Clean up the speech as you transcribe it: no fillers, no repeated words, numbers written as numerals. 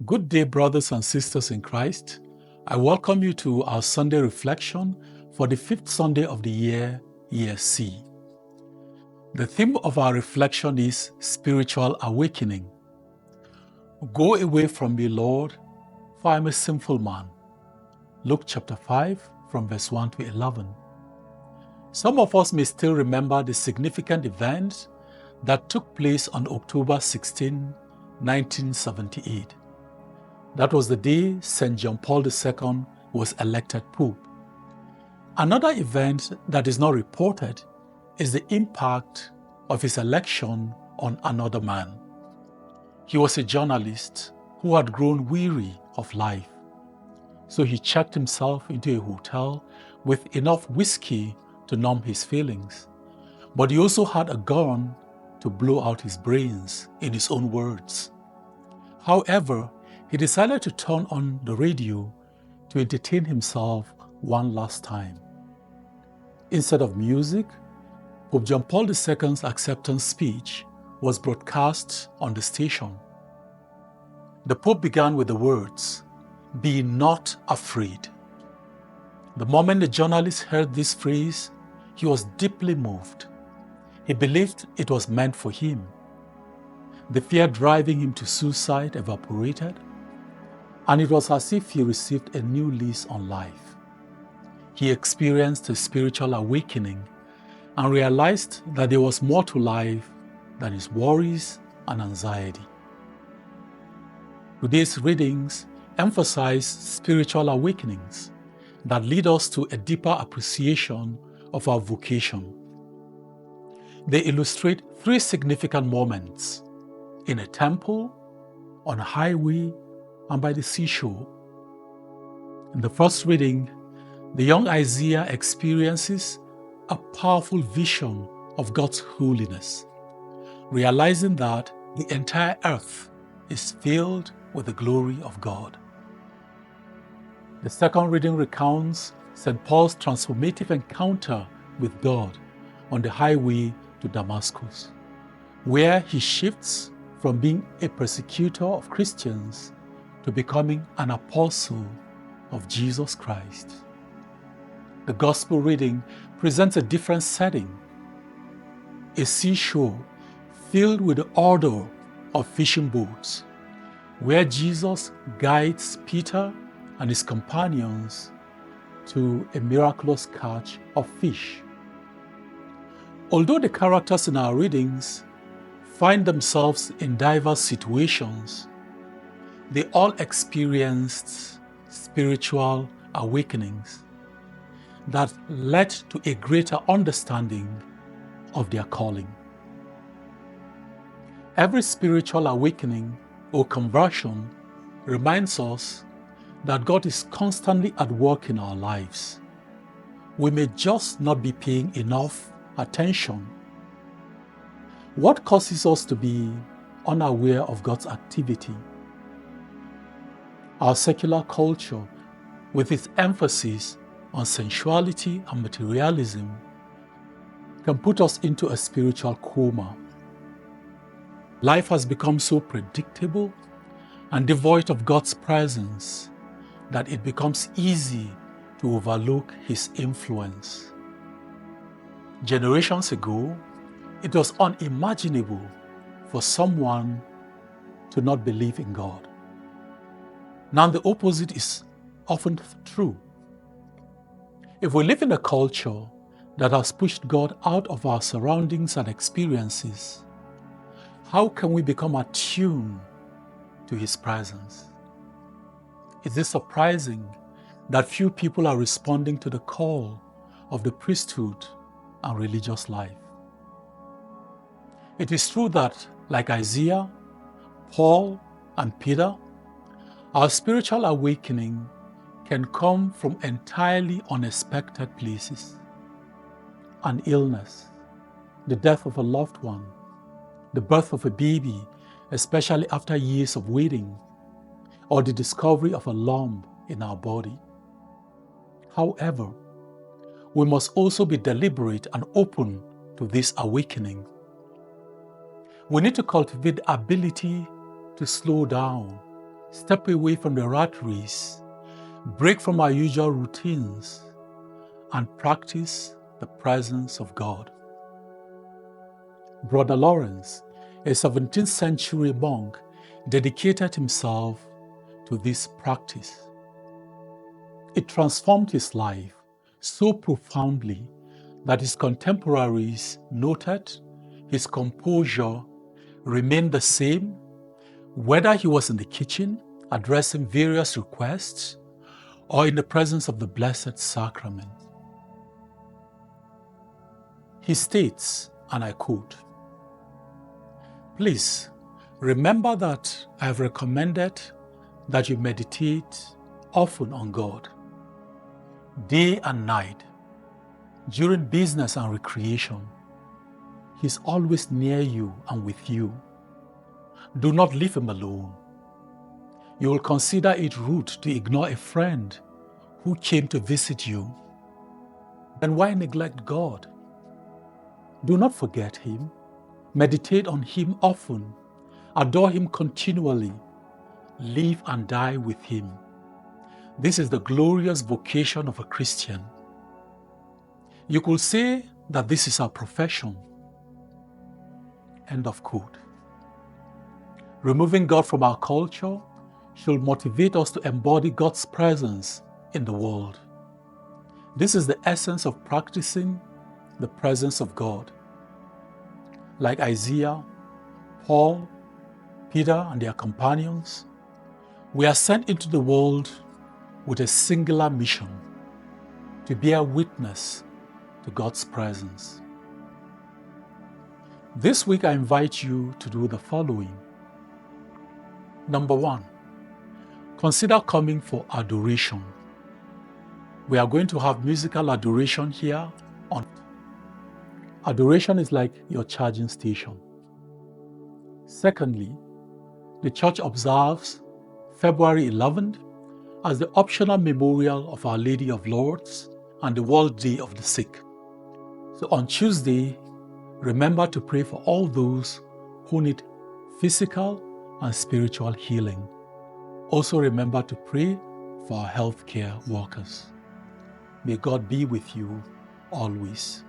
Good day, brothers and sisters in Christ. I welcome you to our Sunday reflection for the fifth Sunday of the year C. The theme of our reflection is spiritual awakening. Go away from me, Lord, for I am a sinful man. Luke chapter 5, from verse 1 to 11. Some of us may still remember the significant event that took place on October 16, 1978. That was the day St. John Paul II was elected Pope. Another event that is not reported is the impact of his election on another man. He was a journalist who had grown weary of life. So he checked himself into a hotel with enough whiskey to numb his feelings. But he also had a gun to blow out his brains, in his own words. However, he decided to turn on the radio to entertain himself one last time. Instead of music, Pope John Paul II's acceptance speech was broadcast on the station. The Pope began with the words, "Be not afraid." The moment the journalist heard this phrase, he was deeply moved. He believed it was meant for him. The fear driving him to suicide evaporated, and it was as if he received a new lease on life. He experienced a spiritual awakening and realized that there was more to life than his worries and anxiety. Today's readings emphasize spiritual awakenings that lead us to a deeper appreciation of our vocation. They illustrate three significant moments: in a temple, on a highway, and by the seashore. In the first reading, the young Isaiah experiences a powerful vision of God's holiness, realizing that the entire earth is filled with the glory of God. The second reading recounts St. Paul's transformative encounter with God on the highway to Damascus, where he shifts from being a persecutor of Christians to becoming an apostle of Jesus Christ. The Gospel reading presents a different setting: a seashore filled with the odor of fishing boats, where Jesus guides Peter and his companions to a miraculous catch of fish. Although the characters in our readings find themselves in diverse situations, they all experienced spiritual awakenings that led to a greater understanding of their calling. Every spiritual awakening or conversion reminds us that God is constantly at work in our lives. We may just not be paying enough attention. What causes us to be unaware of God's activity? Our secular culture, with its emphasis on sensuality and materialism, can put us into a spiritual coma. Life has become so predictable and devoid of God's presence that it becomes easy to overlook His influence. Generations ago, it was unimaginable for someone to not believe in God. Now the opposite is often true. If we live in a culture that has pushed God out of our surroundings and experiences, how can we become attuned to His presence? Is it surprising that few people are responding to the call of the priesthood and religious life? It is true that, like Isaiah, Paul, and Peter, our spiritual awakening can come from entirely unexpected places. An illness, the death of a loved one, the birth of a baby, especially after years of waiting, or the discovery of a lump in our body. However, we must also be deliberate and open to this awakening. We need to cultivate the ability to slow down Step away from the rat race, break from our usual routines, and practice the presence of God. Brother Lawrence, a 17th century monk, dedicated himself to this practice. It transformed his life so profoundly that his contemporaries noted his composure remained the same, whether he was in the kitchen addressing various requests or in the presence of the Blessed Sacrament. He states, and I quote, "Please remember that I have recommended that you meditate often on God, day and night, during business and recreation. He's always near you and with you. Do not leave him alone. You will consider it rude to ignore a friend who came to visit you. Then why neglect God? Do not forget him. Meditate on him often. Adore him continually. Live and die with him. This is the glorious vocation of a Christian." You could say that this is our profession. End of quote. Removing God from our culture should motivate us to embody God's presence in the world. This is the essence of practicing the presence of God. Like Isaiah, Paul, Peter, and their companions, we are sent into the world with a singular mission: to bear witness to God's presence. This week, I invite you to do the following. Number 1, consider coming for adoration. We are going to have musical adoration here. Adoration is like your charging station. Secondly, the church observes February 11th as the optional memorial of Our Lady of Lourdes and the World Day of the Sick. So on Tuesday, remember to pray for all those who need physical and spiritual healing. Also remember to pray for our healthcare workers. May God be with you always.